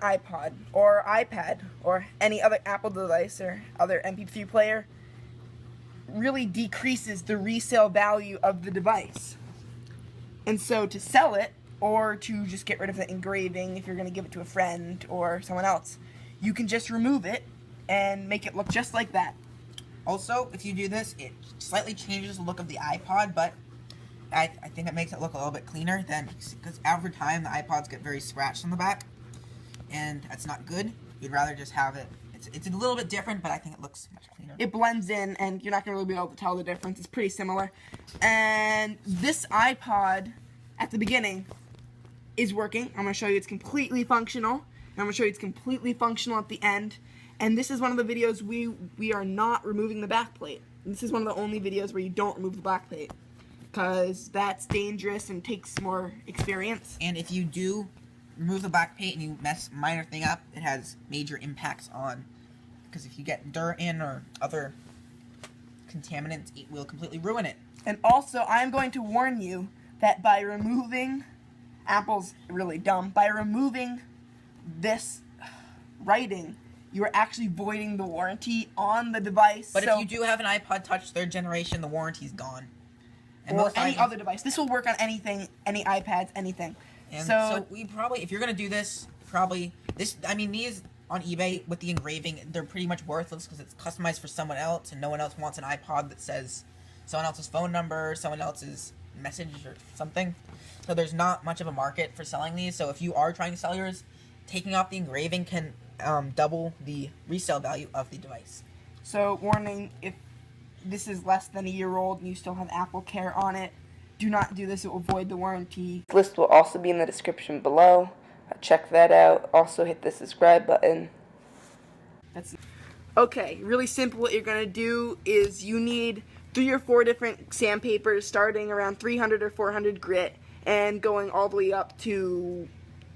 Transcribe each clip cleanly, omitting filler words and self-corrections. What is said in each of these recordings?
iPod or iPad or any other Apple device or other MP3 player really decreases the resale value of the device. And so to sell it, or to just get rid of the engraving if you're going to give it to a friend or someone else, you can just remove it and make it look just like that. Also, if you do this, it slightly changes the look of the iPod, but I think it makes it look a little bit cleaner than, because over time the iPods get very scratched on the back, and that's not good. You'd rather just have it. It's a little bit different, but I think it looks much cleaner. It blends in, and you're not going to really be able to tell the difference. It's pretty similar. And this iPod, at the beginning, is working. I'm going to show you it's completely functional. And I'm going to show you it's completely functional at the end. And this is one of the videos we are not removing the backplate. This is one of the only videos where you don't remove the backplate, because that's dangerous and takes more experience. And if you do remove the backplate and you mess a minor thing up, it has major impacts on, because if you get dirt in or other contaminants, it will completely ruin it. And also, I'm going to warn you that by removing, Apple's really dumb, by removing this writing, you are actually voiding the warranty on the device. But if you do have an iPod Touch 3rd generation, the warranty's gone. And or any other device. This will work on anything, any iPads, anything. And so we probably, if you're going to do this, these on eBay with the engraving, they're pretty much worthless because it's customized for someone else, and no one else wants an iPod that says someone else's phone number, someone else's message or something. So there's not much of a market for selling these. So if you are trying to sell yours, taking off the engraving can double the resale value of the device. So warning, if this is less than a year old and you still have Apple Care on it, do not do this. It will void the warranty. This list will also be in the description below. Check that out. Also hit the subscribe button. That's okay. Really simple. What you're going to do is you need 3 or 4 different sandpapers starting around 300 or 400 grit and going all the way up to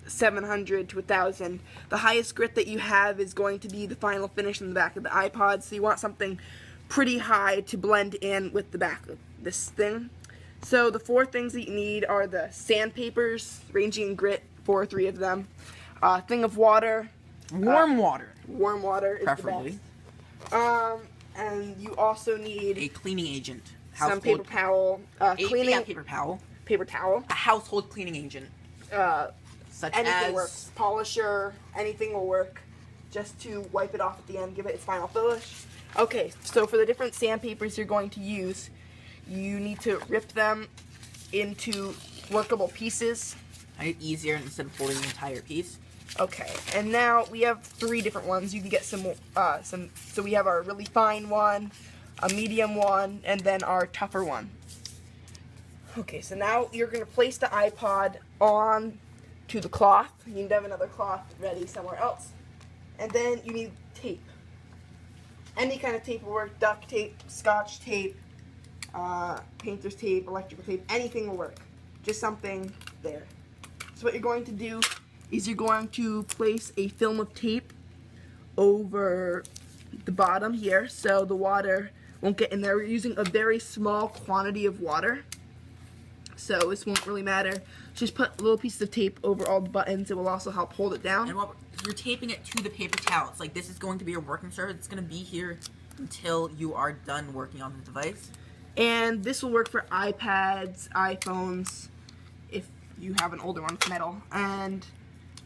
700 to 1000. The highest grit that you have is going to be the final finish in the back of the iPod, so you want something pretty high to blend in with the back of this thing. So the 4 things that you need are the sandpapers, ranging in grit, 4 or 3 of them, a thing of water, warm water is preferably. the best. And you also need a cleaning agent, some paper towel, paper towel, a household cleaning agent, such anything as works, polisher, anything will work, just to wipe it off at the end, give it its final finish. Okay, so for the different sandpapers you're going to use, you need to rip them into workable pieces. I need easier instead of holding the entire piece. Okay, and now we have 3 different ones. You can get some, so we have our really fine one, a medium one, and then our tougher one. Okay, so now you're going to place the iPod on to the cloth. You need to have another cloth ready somewhere else. And then you need tape. Any kind of tape will work, duct tape, scotch tape, painter's tape, electrical tape, anything will work. Just something there. So what you're going to do is you're going to place a film of tape over the bottom here so the water won't get in there. We're using a very small quantity of water, so this won't really matter. Just put little pieces of tape over all the buttons. It will also help hold it down. And you're taping it to the paper towel. It's like this is going to be your working surface. It's going to be here until you are done working on the device. And this will work for iPads, iPhones, if you have an older one with metal. And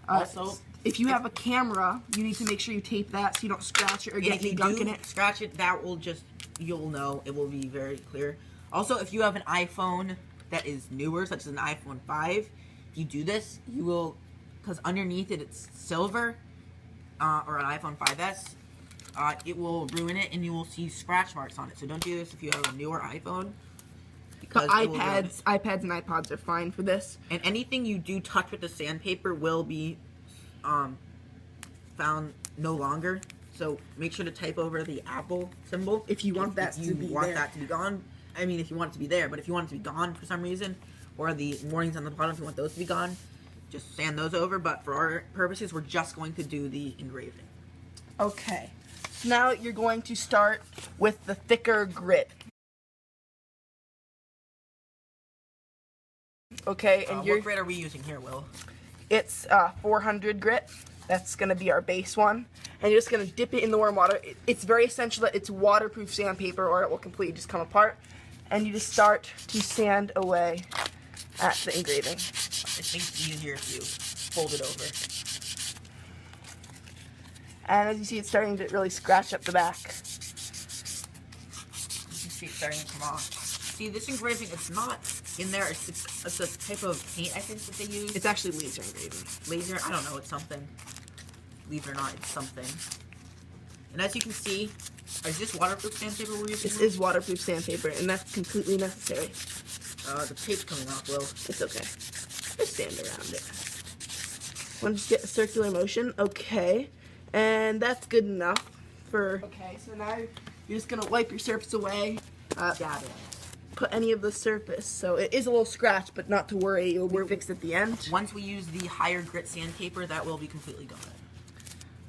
also, if you have a camera, you need to make sure you tape that so you don't scratch it or get any gunk in it. Scratch it, that will just, you'll know, it will be very clear. Also, if you have an iPhone that is newer, such as an iPhone 5, if you do this, you will, because underneath it it's silver, or an iPhone 5S, it will ruin it and you will see scratch marks on it. So don't do this if you have a newer iPhone. But iPads and iPods are fine for this. And anything you do touch with the sandpaper will be found no longer. So make sure to type over the Apple symbol if you want that to be gone. I mean, if you want it to be there, but if you want it to be gone for some reason, or the warnings on the bottom, if you want those to be gone, just sand those over. But for our purposes, we're just going to do the engraving. Okay. So now you're going to start with the thicker grit. Okay, and what grit are we using here, Will? It's 400 grit. That's gonna be our base one. And you're just gonna dip it in the warm water. It's very essential that it's waterproof sandpaper or it will completely just come apart. And you just start to sand away at the engraving. I think it's easier if you fold it over. And as you see, it's starting to really scratch up the back. You can see it's starting to come off. See, this engraving, it's not in there. It's a type of paint, I think, that they use. It's actually laser engraving. Laser? I don't know. It's something. Believe it or not, it's something. And as you can see, is this waterproof sandpaper we're using? This is waterproof sandpaper, and that's completely necessary. The tape's coming off, Will. It's okay. Just stand around it. Want to just get a circular motion? Okay. And that's good enough for... Okay, so now you're just going to wipe your surface away. Dab it. Put any of the surface. So it is a little scratch, but not to worry. It will be fixed at the end. Once we use the higher grit sandpaper, that will be completely gone.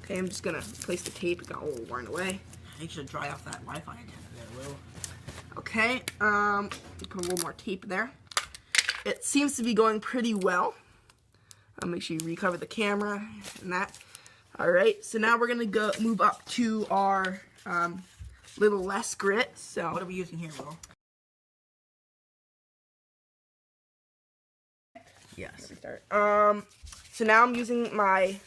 Okay, I'm just going to place the tape. It got a little worn away. Make sure to dry off that Wi-Fi antenna there, Will. Okay, put a little more tape there. It seems to be going pretty well. Make sure you recover the camera and that. All right, so now we're gonna move up to our little less grit. So what are we using here, Will? Yes. So now I'm using my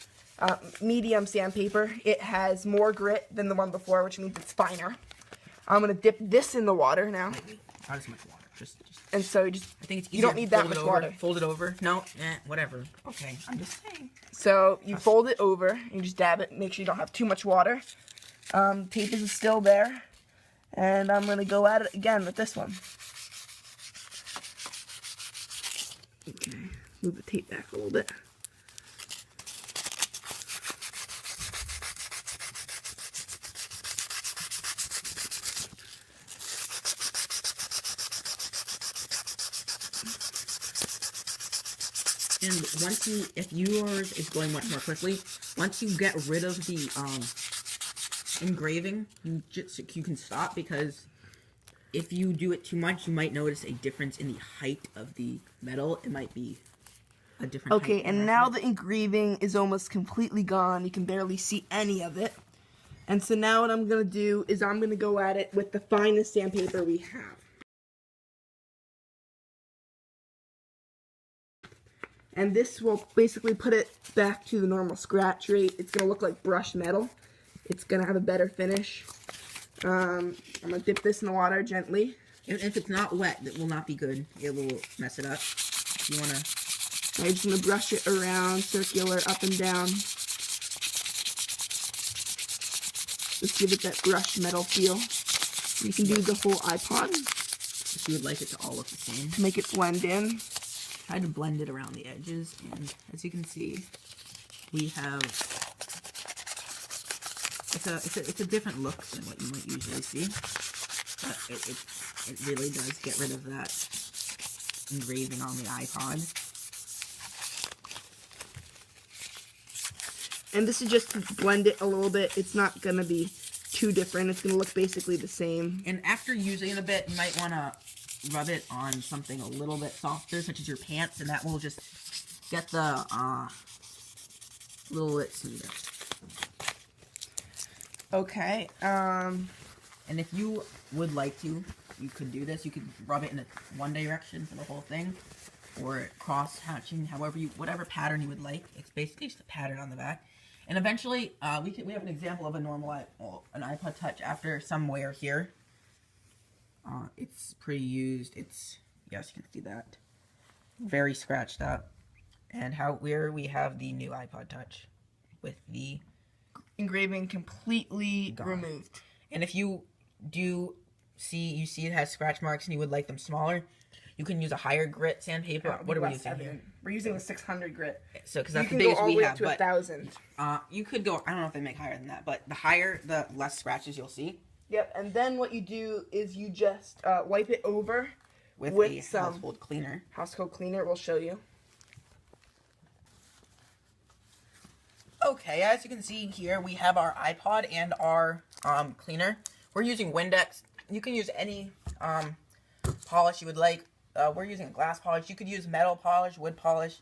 medium sandpaper. It has more grit than the one before, which means it's finer. I'm gonna dip this in the water now. Maybe. Not as much water. Just. And so I think it's easier. You don't need that much water. Fold it over. No, whatever. Okay, I'm just saying. So you fold it over and you just dab it. Make sure you don't have too much water. Tape is still there, and I'm gonna go at it again with this one. Okay, move the tape back a little bit. And once if yours is going much more quickly, once you get rid of the engraving, you can stop, because if you do it too much, you might notice a difference in the height of the metal. It might be a different height. Okay, and now the engraving is almost completely gone. You can barely see any of it. And so now what I'm going to do is I'm going to go at it with the finest sandpaper we have. And this will basically put it back to the normal scratch rate. It's going to look like brushed metal. It's going to have a better finish. I'm going to dip this in the water gently. If it's not wet, it will not be good. It will mess it up. You want to... I'm just going to brush it around, circular, up and down. Just give it that brushed metal feel. You can do the whole iPod. If you would like it to all look the same. To make it blend in. Try to blend it around the edges, and as you can see, we have it's a different look than what you might usually see. But it really does get rid of that engraving on the iPod. And this is just to blend it a little bit. It's not gonna be too different. It's gonna look basically the same. And after using it a bit, you might want to rub it on something a little bit softer, such as your pants, and that will just get the little bit smoother. Okay. And if you would like to, you could do this. You could rub it in one direction for the whole thing, or cross-hatching, whatever pattern you would like. It's basically just a pattern on the back. And eventually, we have an example of a normal an iPod Touch after some wear here. It's pretty used. Yes, you can see that. Very scratched up. And where we have the new iPod Touch with the engraving completely removed. And if you do see it has scratch marks and you would like them smaller, you can use a higher grit sandpaper. What are we using here? We're using the 600 grit. So, because that's the biggest we have. You can go all the way up to 1,000. You could go. I don't know if they make higher than that, but the higher, the less scratches you'll see. Yep, and then what you do is you just wipe it over with some household cleaner. Household cleaner, we'll show you. Okay, as you can see here, we have our iPod and our cleaner. We're using Windex. You can use any polish you would like. We're using glass polish. You could use metal polish, wood polish.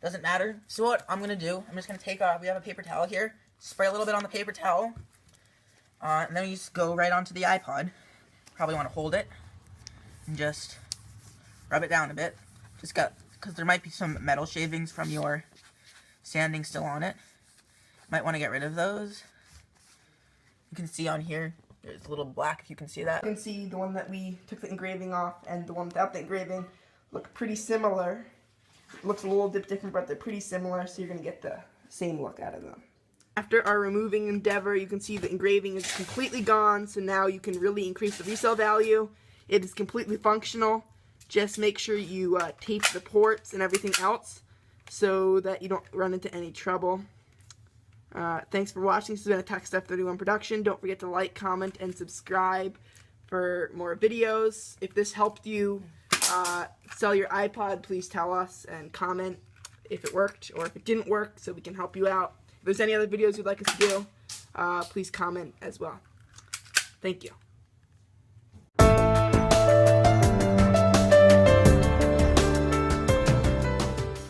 Doesn't matter. So what I'm going to do, I'm just going to take we have a paper towel here, spray a little bit on the paper towel, and then you just go right onto the iPod. Probably want to hold it and just rub it down a bit. Because there might be some metal shavings from your sanding still on it. Might want to get rid of those. You can see on here, there's a little black if you can see that. You can see the one that we took the engraving off and the one without the engraving look pretty similar. It looks a little bit different, but they're pretty similar, so you're going to get the same look out of them. After our removing endeavor, you can see the engraving is completely gone, so now you can really increase the resale value. It is completely functional. Just make sure you tape the ports and everything else so that you don't run into any trouble. Thanks for watching. This has been a Tech Stuff 31 production. Don't forget to like, comment, and subscribe for more videos. If this helped you sell your iPod, please tell us and comment if it worked or if it didn't work so we can help you out. If there's any other videos you'd like us to do, please comment as well. Thank you.